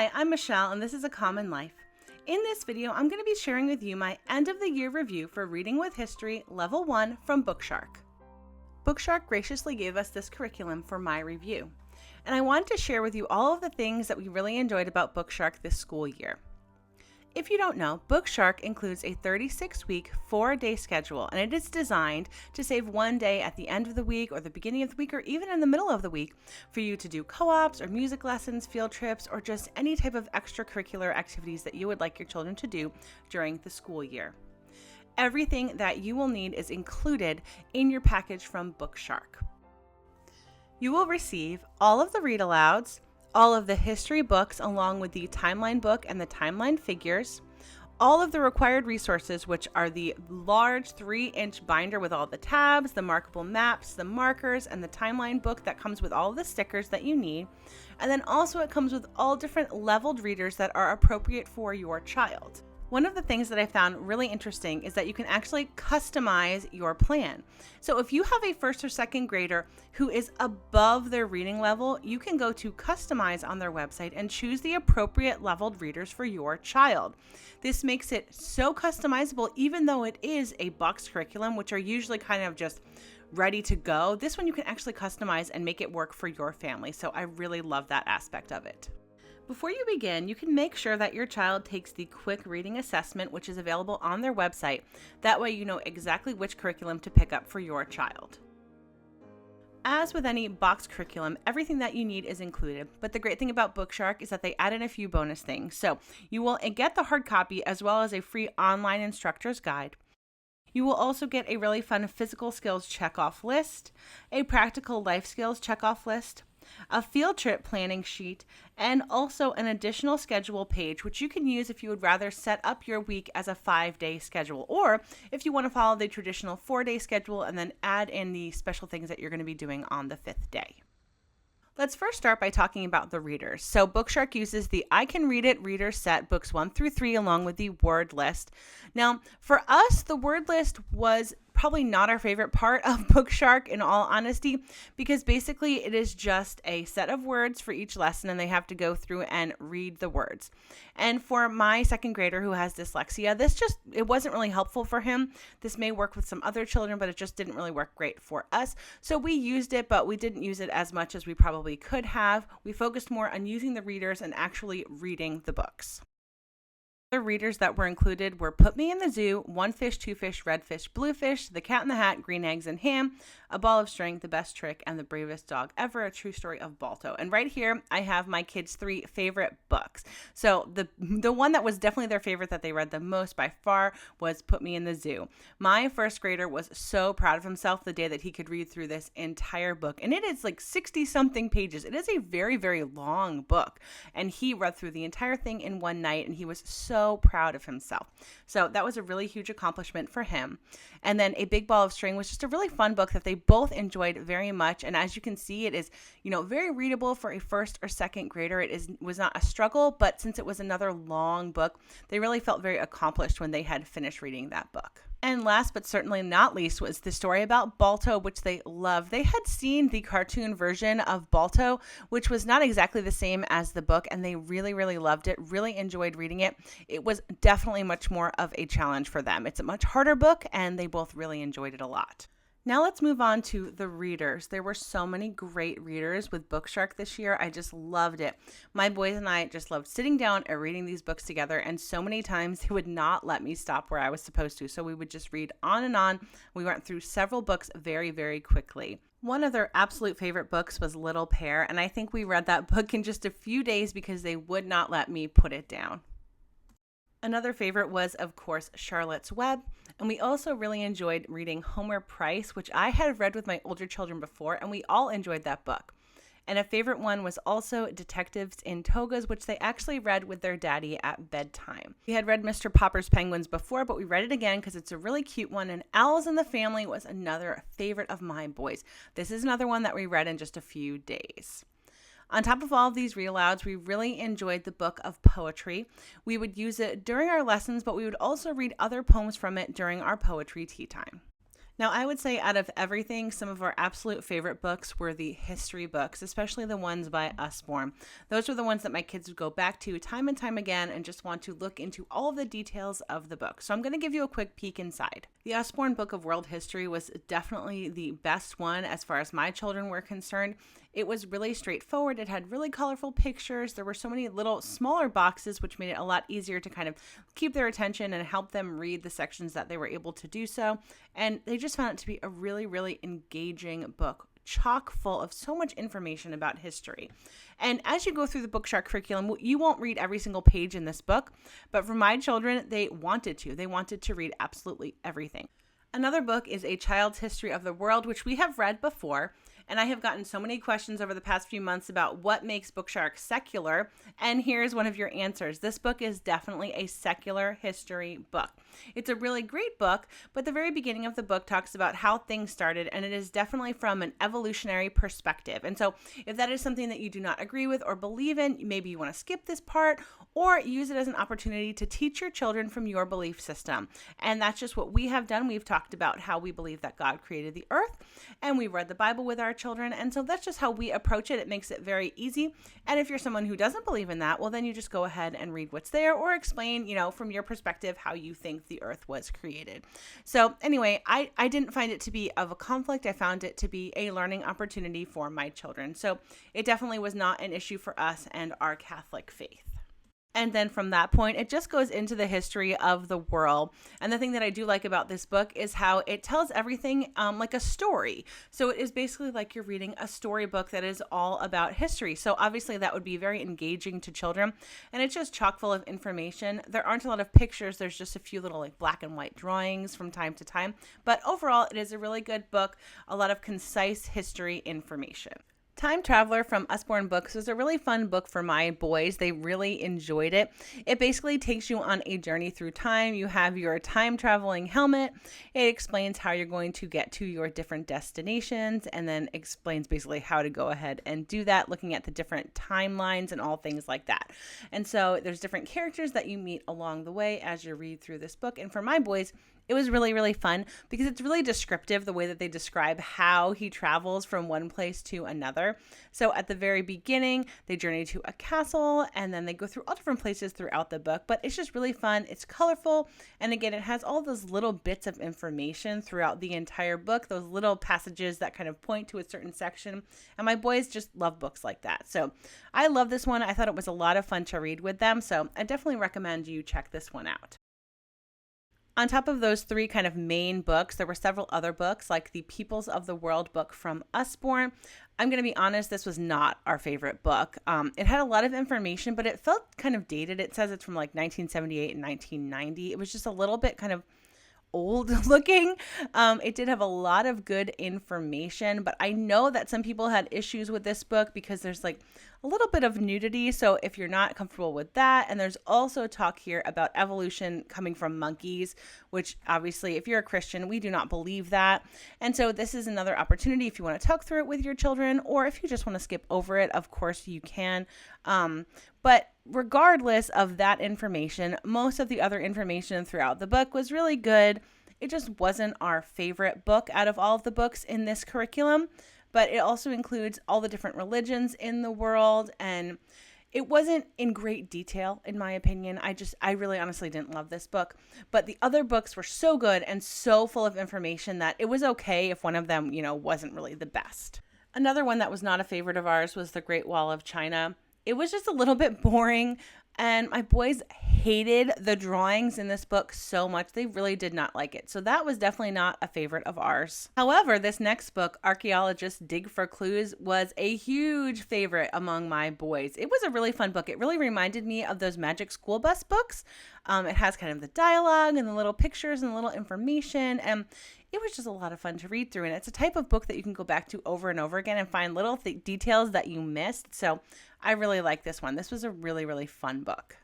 Hi, I'm Michelle, and this is A Common Life. In this video, I'm going to be sharing with you my end of the year review for Reading with History Level 1 from BookShark. BookShark graciously gave us this curriculum for my review, and I wanted to share with you all of the things that we really enjoyed about BookShark this school year. If you don't know, BookShark includes a 36-week, 4-day schedule, and it is designed to save one day at the end of the week or the beginning of the week or even in the middle of the week for you to do co-ops or music lessons, field trips, or just any type of extracurricular activities that you would like your children to do during the school year. Everything that you will need is included in your package from BookShark. You will receive all of the read-alouds, all of the history books along with the timeline book and the timeline figures, all of the required resources, which are the large 3-inch binder with all the tabs, the markable maps, the markers, and the timeline book that comes with all of the stickers that you need. And then also it comes with all different leveled readers that are appropriate for your child. One of the things that I found really interesting is that you can actually customize your plan. So if you have a first or second grader who is above their reading level, you can go to customize on their website and choose the appropriate leveled readers for your child. This makes it so customizable, even though it is a box curriculum, which are usually kind of just ready to go. This one you can actually customize and make it work for your family. So I really love that aspect of it. Before you begin, you can make sure that your child takes the quick reading assessment, which is available on their website. That way you know exactly which curriculum to pick up for your child. As with any box curriculum, everything that you need is included, but the great thing about BookShark is that they added a few bonus things. So you will get the hard copy as well as a free online instructor's guide. You will also get a really fun physical skills checkoff list, a practical life skills checkoff list, a field trip planning sheet, and also an additional schedule page, which you can use if you would rather set up your week as a 5-day schedule, or if you want to follow the traditional 4-day schedule and then add in the special things that you're going to be doing on the 5th day. Let's first start by talking about the readers. So BookShark uses the I Can Read It reader set, books 1 through 3, along with the word list. Now, for us, the word list was probably not our favorite part of BookShark, in all honesty, because basically it is just a set of words for each lesson and they have to go through and read the words. And for my second grader who has dyslexia, it wasn't really helpful for him. This may work with some other children, but it just didn't really work great for us. So we used it, but we didn't use it as much as we probably could have. We focused more on using the readers and actually reading the books. The readers that were included were Put Me in the Zoo, One Fish, Two Fish, Red Fish, Blue Fish, The Cat in the Hat, Green Eggs and Ham, A Ball of String, The Best Trick, and The Bravest Dog Ever, A True Story of Balto. And right here, I have my kids' 3 favorite books. So the one that was definitely their favorite that they read the most by far was Put Me in the Zoo. My first grader was so proud of himself the day that he could read through this entire book. And it is like 60-something pages. It is a very, very long book. And he read through the entire thing in one night, and he was so proud of himself. So that was a really huge accomplishment for him. And then A Big Ball of String was just a really fun book that they both enjoyed very much. And as you can see, it is, very readable for a first or second grader. Was not a struggle, but since it was another long book, they really felt very accomplished when they had finished reading that book. And last but certainly not least was the story about Balto, which they loved. They had seen the cartoon version of Balto, which was not exactly the same as the book, and they really, really loved it, really enjoyed reading it. It was definitely much more of a challenge for them. It's a much harder book, and they both really enjoyed it a lot. Now let's move on to the readers. There were so many great readers with BookShark this year. I just loved it. My boys and I just loved sitting down and reading these books together, and so many times they would not let me stop where I was supposed to. So we would just read on and on. We went through several books very, very quickly. One of their absolute favorite books was Little Pear, and I think we read that book in just a few days because they would not let me put it down. Another favorite was, of course, Charlotte's Web, and we also really enjoyed reading Homer Price, which I had read with my older children before, and we all enjoyed that book. And a favorite one was also Detectives in Togas, which they actually read with their daddy at bedtime. We had read Mr. Popper's Penguins before, but we read it again because it's a really cute one, and Owls in the Family was another favorite of my boys. This is another one that we read in just a few days. On top of all of these read-alouds, we really enjoyed the book of poetry. We would use it during our lessons, but we would also read other poems from it during our poetry tea time. Now, I would say out of everything, some of our absolute favorite books were the history books, especially the ones by Usborne. Those were the ones that my kids would go back to time and time again and just want to look into all of the details of the book. So I'm going to give you a quick peek inside. The Usborne Book of World History was definitely the best one as far as my children were concerned. It was really straightforward. It had really colorful pictures. There were so many little smaller boxes, which made it a lot easier to kind of keep their attention and help them read the sections that they were able to do so. And they just found it to be a really, really engaging book, chock full of so much information about history. And as you go through the BookShark curriculum, you won't read every single page in this book, but for my children, they wanted to. They wanted to read absolutely everything. Another book is A Child's History of the World, which we have read before. And I have gotten so many questions over the past few months about what makes BookShark secular. And here's one of your answers. This book is definitely a secular history book. It's a really great book, but the very beginning of the book talks about how things started, and it is definitely from an evolutionary perspective. And so if that is something that you do not agree with or believe in, maybe you want to skip this part or use it as an opportunity to teach your children from your belief system. And that's just what we have done. We've talked about how we believe that God created the earth, and we read the Bible with our children. And so that's just how we approach it. It makes it very easy. And if you're someone who doesn't believe in that, well, then you just go ahead and read what's there or explain, from your perspective, how you think the earth was created. So anyway, I didn't find it to be of a conflict. I found it to be a learning opportunity for my children. So it definitely was not an issue for us and our Catholic faith. And then from that point, it just goes into the history of the world. And the thing that I do like about this book is how it tells everything like a story. So it is basically like you're reading a storybook that is all about history. So obviously that would be very engaging to children. And it's just chock full of information. There aren't a lot of pictures. There's just a few little like black and white drawings from time to time. But overall, it is a really good book. A lot of concise history information. Time Traveler from Usborne Books was a really fun book for my boys. They really enjoyed it. It basically takes you on a journey through time. You have your time traveling helmet. It explains how you're going to get to your different destinations and then explains basically how to go ahead and do that, looking at the different timelines and all things like that. And so there's different characters that you meet along the way as you read through this book. And for my boys, it was really, really fun because it's really descriptive the way that they describe how he travels from one place to another. So at the very beginning, they journey to a castle and then they go through all different places throughout the book. But it's just really fun. It's colorful. And again, it has all those little bits of information throughout the entire book, those little passages that kind of point to a certain section. And my boys just love books like that. So I love this one. I thought it was a lot of fun to read with them. So I definitely recommend you check this one out. On top of those three kind of main books, there were several other books like the Peoples of the World book from Usborne. I'm going to be honest, this was not our favorite book. It had a lot of information, but it felt kind of dated. It says it's from like 1978 and 1990. It was just a little bit kind of old looking. It did have a lot of good information, but I know that some people had issues with this book because there's like a little bit of nudity. So if you're not comfortable with that, and there's also talk here about evolution coming from monkeys, which obviously if you're a Christian, we do not believe that. And so this is another opportunity if you want to talk through it with your children, or if you just want to skip over it, of course you can. But regardless of that information, most of the other information throughout the book was really good. It just wasn't our favorite book out of all of the books in this curriculum, but it also includes all the different religions in the world, and it wasn't in great detail, in my opinion. I really honestly didn't love this book, but the other books were so good and so full of information that it was okay if one of them, wasn't really the best. Another one that was not a favorite of ours was The Great Wall of China. It was just a little bit boring, and my boys hated the drawings in this book so much. They really did not like it. So that was definitely not a favorite of ours. However, this next book, Archaeologists Dig for Clues, was a huge favorite among my boys. It was a really fun book. It really reminded me of those Magic School Bus books. It has kind of the dialogue and the little pictures and the little information, and it was just a lot of fun to read through. And it's a type of book that you can go back to over and over again and find little details that you missed. So I really like this one. This was a really, really fun book.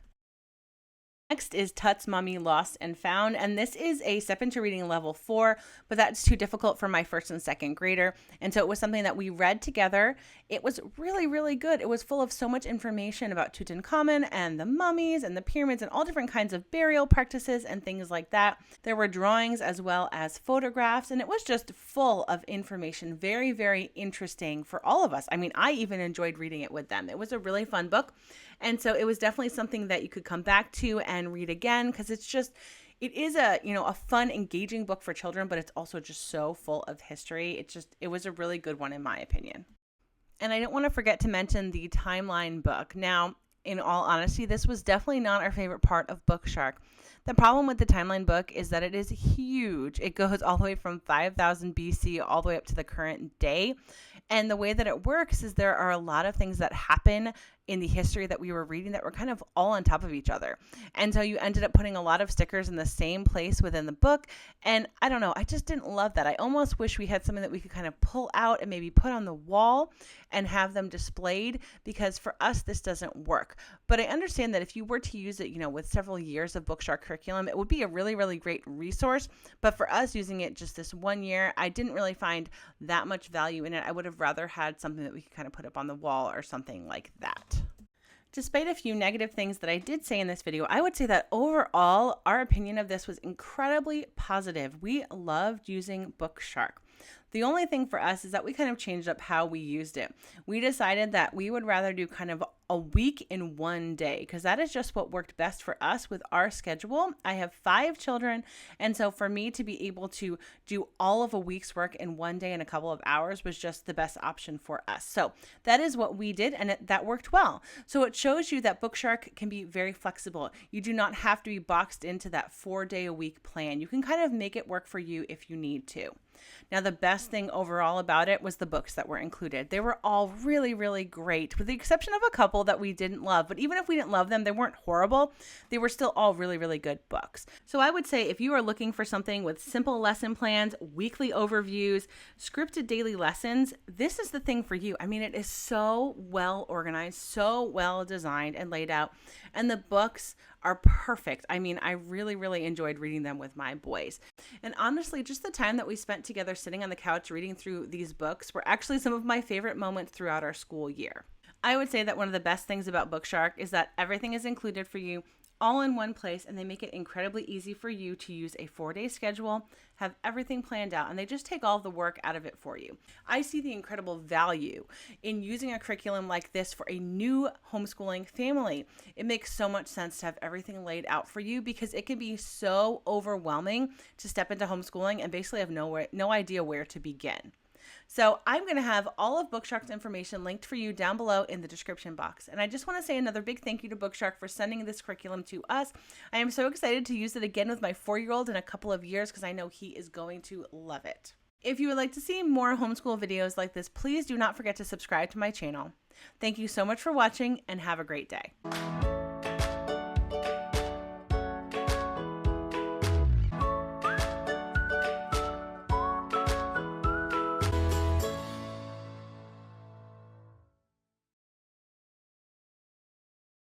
Next is Tuts, Mommy, Lost and Found, and this is a step into reading level 4, but that's too difficult for my first and second grader, and so it was something that we read together. It was really, really good. It was full of so much information about Tutankhamun and the mummies and the pyramids and all different kinds of burial practices and things like that. There were drawings as well as photographs, and it was just full of information. Very, very interesting for all of us. I mean, I even enjoyed reading it with them. It was a really fun book, and so it was definitely something that you could come back to and read again, because it is a fun, engaging book for children, but it's also just so full of history. It was a really good one in my opinion. And I don't want to forget to mention the timeline book. Now, in all honesty, this was definitely not our favorite part of BookShark. The problem with the timeline book is that it is huge. It goes all the way from 5000 BC all the way up to the current day. And the way that it works is there are a lot of things that happen in the history that we were reading that were kind of all on top of each other. And so you ended up putting a lot of stickers in the same place within the book. And I don't know, I just didn't love that. I almost wish we had something that we could kind of pull out and maybe put on the wall and have them displayed, because for us, this doesn't work. But I understand that if you were to use it, with several years of BookShark curriculum, it would be a really, really great resource. But for us using it just this 1 year, I didn't really find that much value in it. I would have rather had something that we could kind of put up on the wall or something like that. Despite a few negative things that I did say in this video, I would say that overall, our opinion of this was incredibly positive. We loved using BookShark. The only thing for us is that we kind of changed up how we used it. We decided that we would rather do kind of a week in 1 day, because that is just what worked best for us with our schedule. I have 5 children, and so for me to be able to do all of a week's work in 1 day in a couple of hours was just the best option for us. So that is what we did, and that worked well. So it shows you that BookShark can be very flexible. You do not have to be boxed into that 4-day-a-week plan. You can kind of make it work for you if you need to. Now, the best thing overall about it was the books that were included. They were all really, really great, with the exception of a couple that we didn't love. But even if we didn't love them, they weren't horrible. They were still all really, really good books. So I would say if you are looking for something with simple lesson plans, weekly overviews, scripted daily lessons, this is the thing for you. I mean, it is so well organized, so well designed and laid out. And the books are perfect. I mean, I really, really enjoyed reading them with my boys. And honestly, just the time that we spent together sitting on the couch reading through these books were actually some of my favorite moments throughout our school year. I would say that one of the best things about BookShark is that everything is included for you all in one place, and they make it incredibly easy for you to use a 4-day schedule, have everything planned out, and they just take all the work out of it for you. I see the incredible value in using a curriculum like this for a new homeschooling family. It makes so much sense to have everything laid out for you, because it can be so overwhelming to step into homeschooling and basically have no idea where to begin. So I'm going to have all of BookShark's information linked for you down below in the description box. And I just want to say another big thank you to BookShark for sending this curriculum to us. I am so excited to use it again with my 4-year-old in a couple of years, because I know he is going to love it. If you would like to see more homeschool videos like this, please do not forget to subscribe to my channel. Thank you so much for watching, and have a great day.